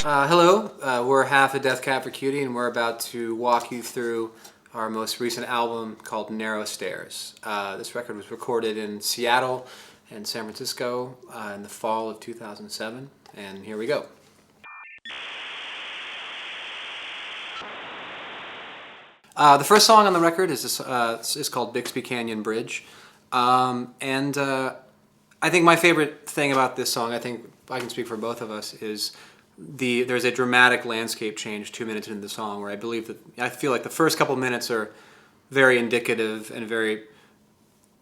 Hello, we're half a Death Cab for Cutie, and we're about to walk you through our most recent album called Narrow Stairs. This record was recorded in Seattle and San Francisco in the fall of 2007, and here we go. The first song on the record is called BIXBY Canyon Bridge, and I think my favorite thing about this song, I think I can speak for both of us, is there's a dramatic landscape change 2 minutes into the song where I feel like the first couple minutes are very indicative and very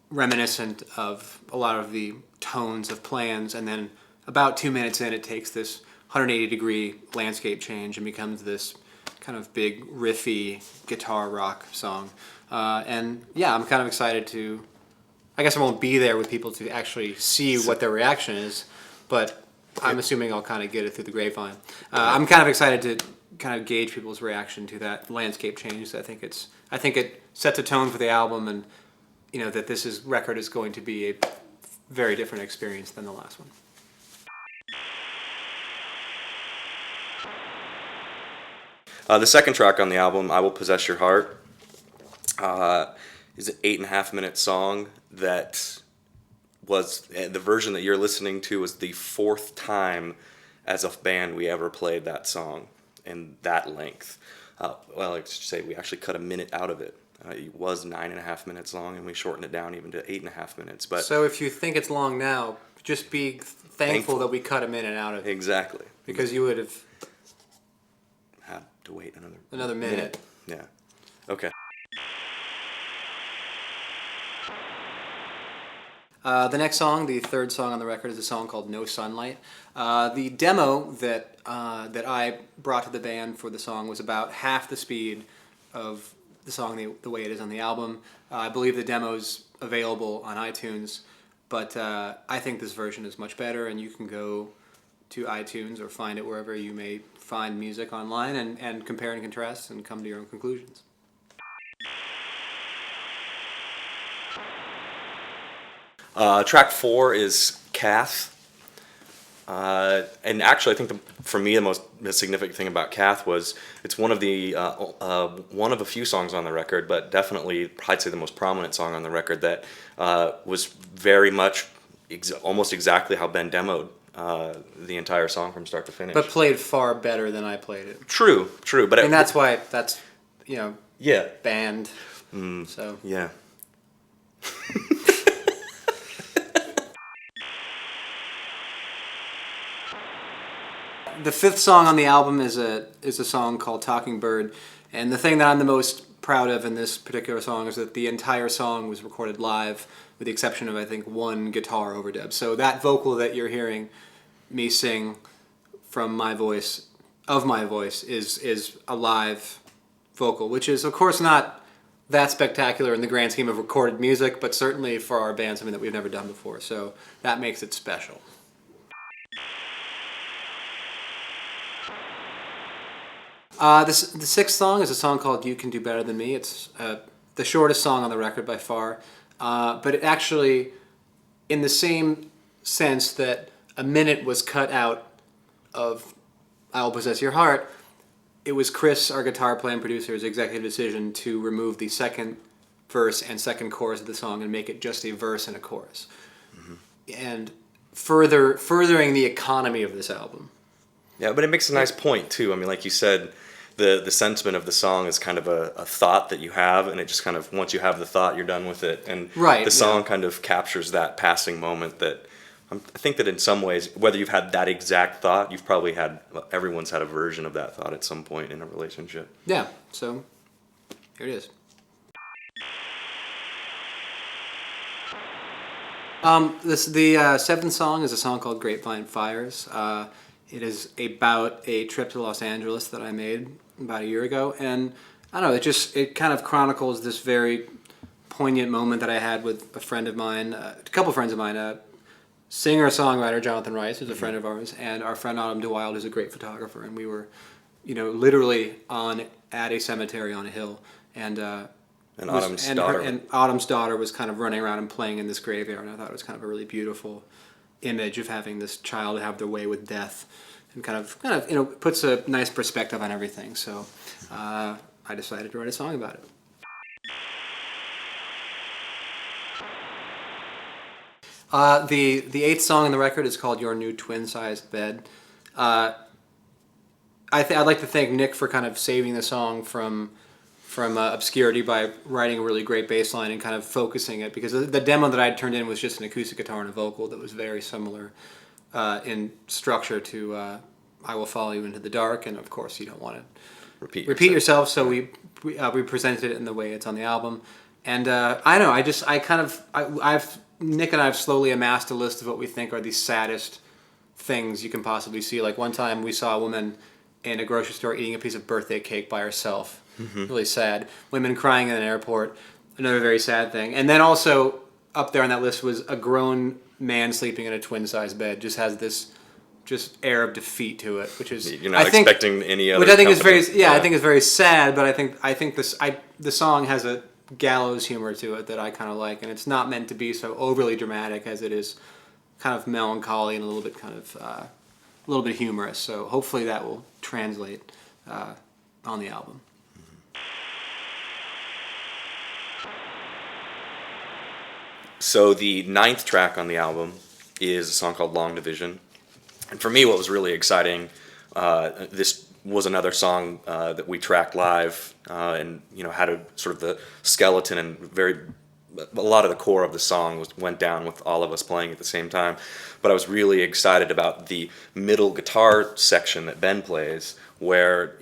reminiscent of a lot of the tones of Plans, and then about 2 minutes in it takes this 180-degree landscape change and becomes this kind of big riffy guitar rock song. And yeah, I'm kind of excited to, I guess I won't be there with people to actually see what their reaction is, but I'm assuming I'll kind of get it through the grapevine. I'm kind of excited to kind of gauge people's reaction to that landscape change. I think it sets a tone for the album, and that this record is going to be a very different experience than the last one. The second track on the album, "I Will Possess Your Heart," is an 8.5-minute song that was, the version that you're listening to was the fourth time as a band we ever played that song in that length. Well, I should say we actually cut a minute out of it. It was 9.5 minutes long, and we shortened it down even to 8.5 minutes. But so if you think it's long now, just be thankful that we cut a minute out of it. Exactly. Because you would have had to wait another minute. Yeah. Okay. The next song, the third song on the record, is a song called "No Sunlight." The demo that I brought to the band for the song was about half the speed of the song the way it is on the album. I believe the demo's available on iTunes, but I think this version is much better, and you can go to iTunes or find it wherever you may find music online and compare and contrast and come to your own conclusions. Track 4 is "Kath," and actually, I think for me the most significant thing about "Kath" was it's one of a few songs on the record, but definitely I'd say the most prominent song on the record that was very much almost exactly how Ben demoed the entire song from start to finish. But played far better than I played it. True, but and that's why that's yeah, band. So yeah. The fifth song on the album is a song called "Talking Bird," and the thing that I'm the most proud of in this particular song is that the entire song was recorded live, with the exception of I think one guitar overdub. So that vocal that you're hearing me sing from my voice is a live vocal, which is of course not that spectacular in the grand scheme of recorded music, but certainly for our band something that we've never done before. So that makes it special. The sixth song is a song called "You Can Do Better Than Me." It's the shortest song on the record by far, but it actually, in the same sense that a minute was cut out of "I Will Possess Your Heart," it was Chris, our guitar player and producer's executive decision to remove the second verse and second chorus of the song and make it just a verse and a chorus, and furthering the economy of this album. Yeah, but it makes a nice point too. I mean, like you said, the sentiment of the song is kind of a thought that you have, and it just kind of, once you have the thought, you're done with it. And right, the song kind of captures that passing moment that I think that in some ways, whether you've had that exact thought, everyone's had a version of that thought at some point in a relationship. Yeah, so here it is. The seventh song is a song called "Grapevine Fires." It is about a trip to Los Angeles that I made about a year ago, and I don't know, it kind of chronicles this very poignant moment that I had with a friend of mine, a couple friends of mine, singer-songwriter Jonathan Rice, who's a friend of ours, and our friend Autumn DeWild, who's a great photographer, and we were, literally at a cemetery on a hill, and Autumn's daughter was kind of running around and playing in this graveyard, and I thought it was kind of a really beautiful image of having this child have their way with death. and kind of puts a nice perspective on everything. So I decided to write a song about it. The eighth song on the record is called "Your New Twin-Sized Bed." I'd like to thank Nick for kind of saving the song from obscurity by writing a really great bass line and kind of focusing it, because the demo that I'd turned in was just an acoustic guitar and a vocal that was very similar in structure to "I Will Follow You Into the Dark," and of course you don't want to repeat yourself, so we presented it in the way it's on the album. And I don't know, Nick and I have slowly amassed a list of what we think are the saddest things you can possibly see. Like one time we saw a woman in a grocery store eating a piece of birthday cake by herself. Really sad. Women crying in an airport. Another very sad thing. And then also up there on that list was a grown man sleeping in a twin-sized bed. Just has this air of defeat to it, which is you're not expecting any other. Which I think company. is very I think is very sad. But I think the song has a gallows humor to it that I kind of like, and it's not meant to be so overly dramatic as it is kind of melancholy and a little bit humorous. So hopefully that will translate on the album. So the 9th track on the album is a song called "Long Division," and for me, what was really exciting, this was another song that we tracked live, and had a sort of the skeleton and a lot of the core of the song went down with all of us playing at the same time. But I was really excited about the middle guitar section that Ben plays, where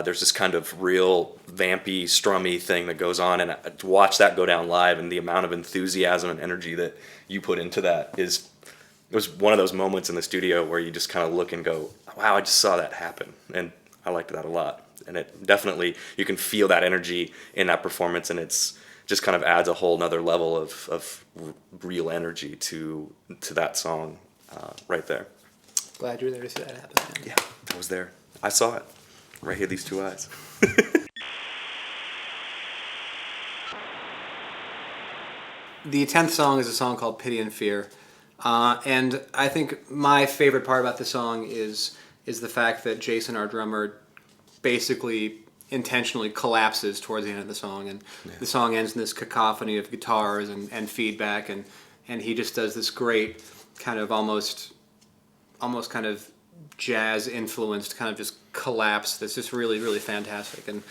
there's this kind of real vampy, strummy thing that goes on, and to watch that go down live and the amount of enthusiasm and energy that you put into that it was one of those moments in the studio where you just kind of look and go, wow, I just saw that happen. And I liked that a lot. And it definitely, you can feel that energy in that performance, and it's just kind of adds a whole nother level of real energy to that song right there. Glad you were there to see that happen. Man. Yeah, I was there. I saw it. Right here, these two eyes. The 10th song is a song called "Pity and Fear," and I think my favorite part about the song is the fact that Jason, our drummer, basically intentionally collapses towards the end of the song, and the song ends in this cacophony of guitars and feedback, and he just does this great kind of almost kind of jazz influenced kind of just collapse that's just really, really fantastic. And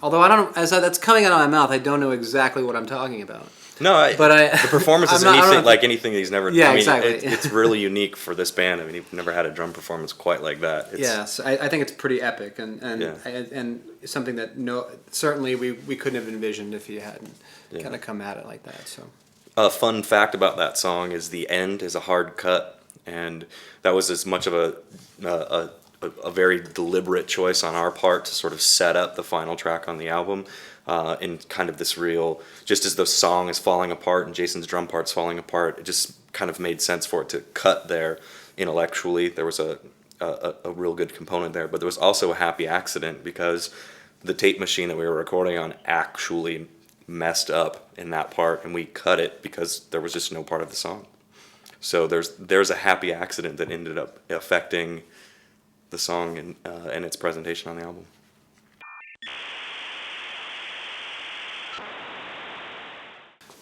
although as that's coming out of my mouth, I don't know exactly what I'm talking about. No, the performance is like anything he's never. Yeah, I mean, exactly. It's really unique for this band. I mean, you've never had a drum performance quite like that. Yes, I think it's pretty epic, and something that certainly we couldn't have envisioned if he hadn't kind of come at it like that. So, a fun fact about that song is the end is a hard cut, and that was as much of a very deliberate choice on our part to sort of set up the final track on the album. In kind of this real, just as the song is falling apart and Jason's drum part's falling apart, it just kind of made sense for it to cut there intellectually. There was a real good component there, but there was also a happy accident because the tape machine that we were recording on actually messed up in that part, and we cut it because there was just no part of the song. So there's a happy accident that ended up affecting the song and its presentation on the album.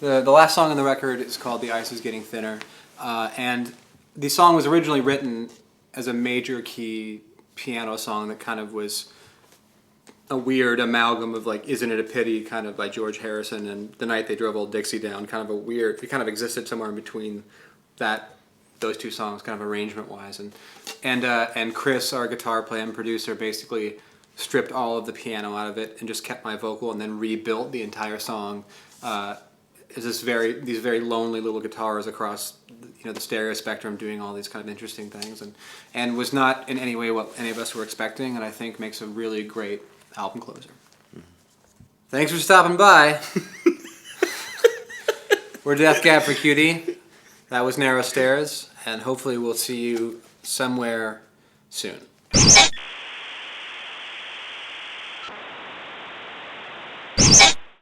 The last song on the record is called "The Ice Is Getting Thinner," and the song was originally written as a major key piano song that kind of was a weird amalgam of like "Isn't It a Pity" kind of by George Harrison and "The Night They Drove Old Dixie Down," kind of it kind of existed somewhere in between those two songs, kind of arrangement wise, and Chris, our guitar player and producer, basically stripped all of the piano out of it and just kept my vocal and then rebuilt the entire song. Is these very lonely little guitars across the stereo spectrum doing all these kind of interesting things, and was not in any way what any of us were expecting, and I think makes a really great album closer. Mm-hmm. Thanks for stopping by. We're Death Cab for Cutie. That was Narrow Stairs, and hopefully we'll see you somewhere soon.